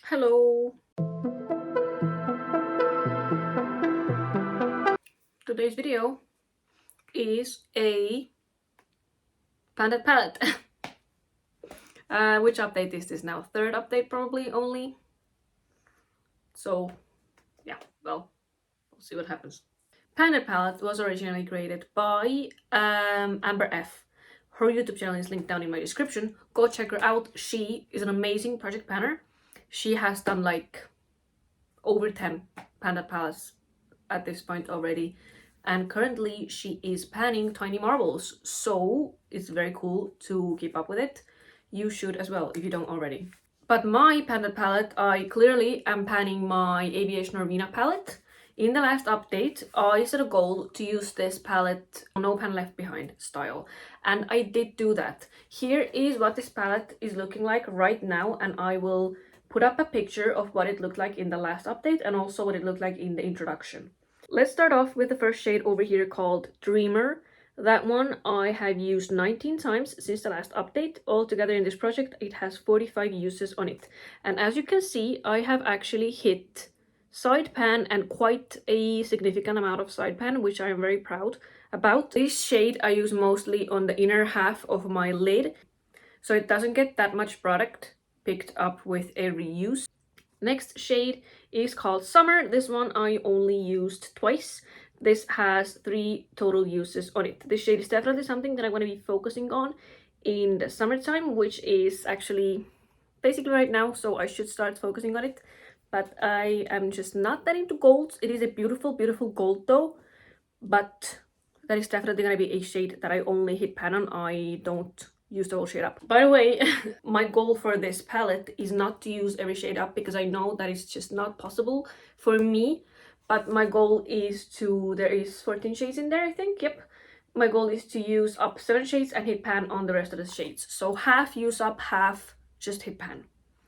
Hello. Today's video is a Pandat palette. Which update is this now? Third update probably only. So yeah, well, we'll see what happens. Pandat palette was originally created by Amber F. Her YouTube channel is linked down in my description. Go check her out. She is an amazing project panner. She has done like over 10 Pandat palettes at this point already, and currently she is panning tiny marbles, so it's very cool to keep up with it. You should as well if you don't already. But my Pandat palette, I clearly am panning my Aviation Arena palette. In the last update, I set a goal to use this palette no pan left behind style, and I did do that. Here is what this palette is looking like right now, and I will put up a picture of what it looked like in the last update and also what it looked like in the introduction. Let's start off with the first shade over here called Dreamer. That one I have used 19 times since the last update. Altogether in this project it has 45 uses on it. And as you can see, I have actually hit side pan and quite a significant amount of side pan, which I am very proud about. This shade I use mostly on the inner half of my lid, so it doesn't get that much product picked up with a reuse. Next shade is called Summer. This one I only used twice. This has 3 total uses on it. This shade is definitely something that I'm going to be focusing on in the summertime, which is actually basically right now, so I should start focusing on it. But I am just not that into golds. It is a beautiful, beautiful gold though, but that is definitely going to be a shade that I only hit pan on. I don't use the whole shade up. By the way, my goal for this palette is not to use every shade up because I know that it's just not possible for me. But my goal is to, there is 14 shades in there, I think, yep. My goal is to use up 7 shades and hit pan on the rest of the shades. So half use up, half just hit pan.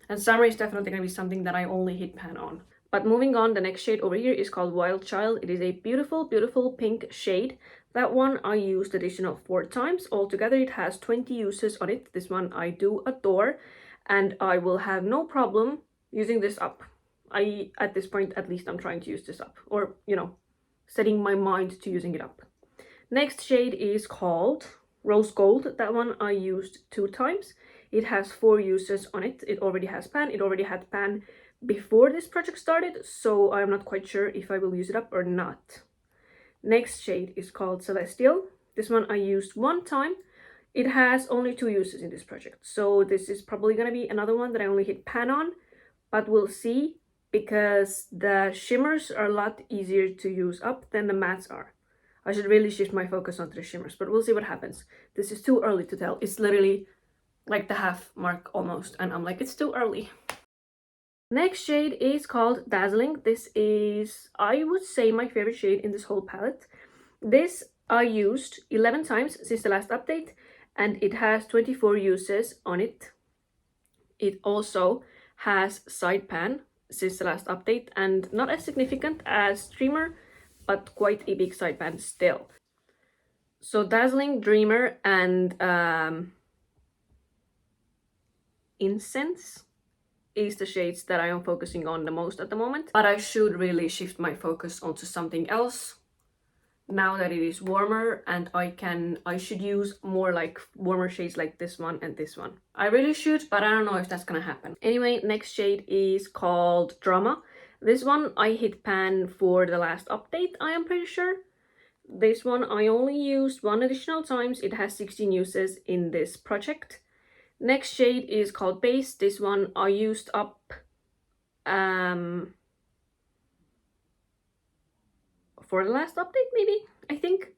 And Summer is definitely going to be something that I only hit pan on. But moving on, the next shade over here is called Wild Child. It is a beautiful, beautiful pink shade. That one I used additional 4 times. Altogether it has 20 uses on it. This one I do adore, and I will have no problem using this up. At this point, at least I'm trying to use this up, or, you know, setting my mind to using it up. Next shade is called Rose Gold. That one I used 2 times. It has 4 uses on it. It already has pan. It already had pan before this project started, so I'm not quite sure if I will use it up or not. Next shade is called Celestial. This one I used 1 time. It has only 2 uses in this project, so this is probably gonna be another one that I only hit pan on, but we'll see, because the shimmers are a lot easier to use up than the mattes are. I should really shift my focus onto the shimmers, but we'll see what happens. This is too early to tell. It's literally like the half mark almost, and I'm like, it's too early. Next shade is called Dazzling. This is, I would say, my favorite shade in this whole palette. This I used 11 times since the last update, and it has 24 uses on it. It also has side pan since the last update, and not as significant as Dreamer, but quite a big side pan still. So Dazzling, Dreamer, and Incense is the shades that I am focusing on the most at the moment. But I should really shift my focus onto something else now that it is warmer, and I should use more like warmer shades like this one and this one. I really should, but I don't know if that's gonna happen. Anyway, next shade is called Drama. This one I hit pan for the last update, I am pretty sure. This one I only used 1 additional times. It has 16 uses in this project. Next shade is called Base. This one I used up for the last update, maybe, I think.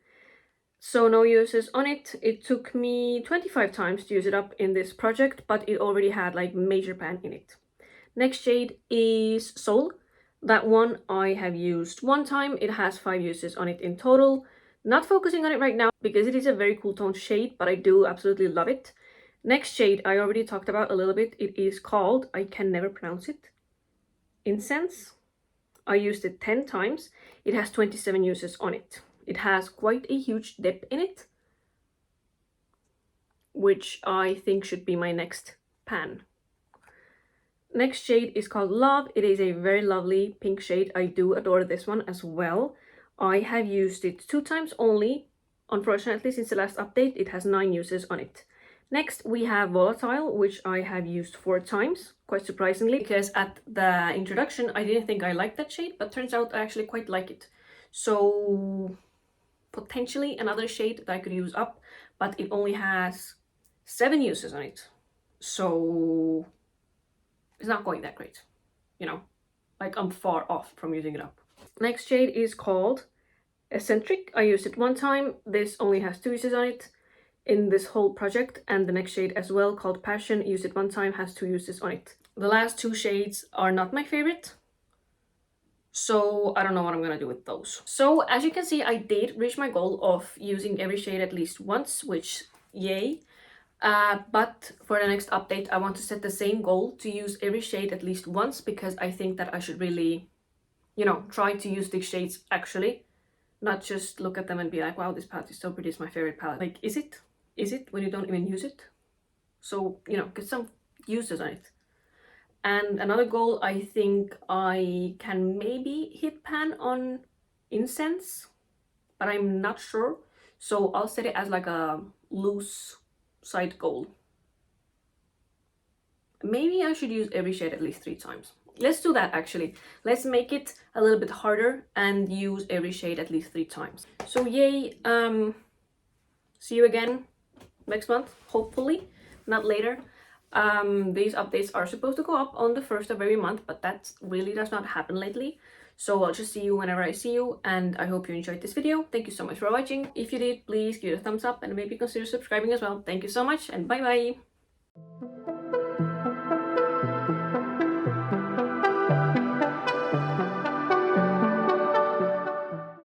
So no uses on it. It took me 25 times to use it up in this project, but it already had like major pan in it. Next shade is Soul. That one I have used 1 time. It has 5 uses on it in total. Not focusing on it right now because it is a very cool tone shade, but I do absolutely love it. Next shade I already talked about a little bit. It is called, I can never pronounce it, Incense. I used it 10 times. It has 27 uses on it. It has quite a huge dip in it, which I think should be my next pan. Next shade is called Love. It is a very lovely pink shade. I do adore this one as well. I have used it 2 times only. Unfortunately, since the last update, it has 9 uses on it. Next, we have Volatile, which I have used 4 times, quite surprisingly, because at the introduction, I didn't think I liked that shade, but turns out I actually quite like it. So, potentially another shade that I could use up, but it only has 7 uses on it. So, it's not going that great, you know? Like, I'm far off from using it up. Next shade is called Eccentric. I used it 1 time. This only has 2 uses on it in this whole project, and the next shade as well, called Passion, used it 1 time, has 2 uses on it. The last 2 shades are not my favorite, so I don't know what I'm gonna do with those. So as you can see, I did reach my goal of using every shade at least once, which yay. But for the next update, I want to set the same goal to use every shade at least once, because I think that I should really, you know, try to use these shades actually, not just look at them and be like, wow, this palette is so pretty, it's my favorite palette. Like, is it? Is it when you don't even use it? So, you know, get some uses on it. And another goal, I think I can maybe hit pan on Incense, but I'm not sure. So I'll set it as like a loose side goal. Maybe I should use every shade at least 3 times. Let's do that actually. Let's make it a little bit harder and use every shade at least 3 times. So yay, see you again next month, hopefully, not later. These updates are supposed to go up on the 1st of every month, but that really does not happen lately. So I'll just see you whenever I see you, and I hope you enjoyed this video. Thank you so much for watching. If you did, please give it a thumbs up and maybe consider subscribing as well. Thank you so much, and bye bye!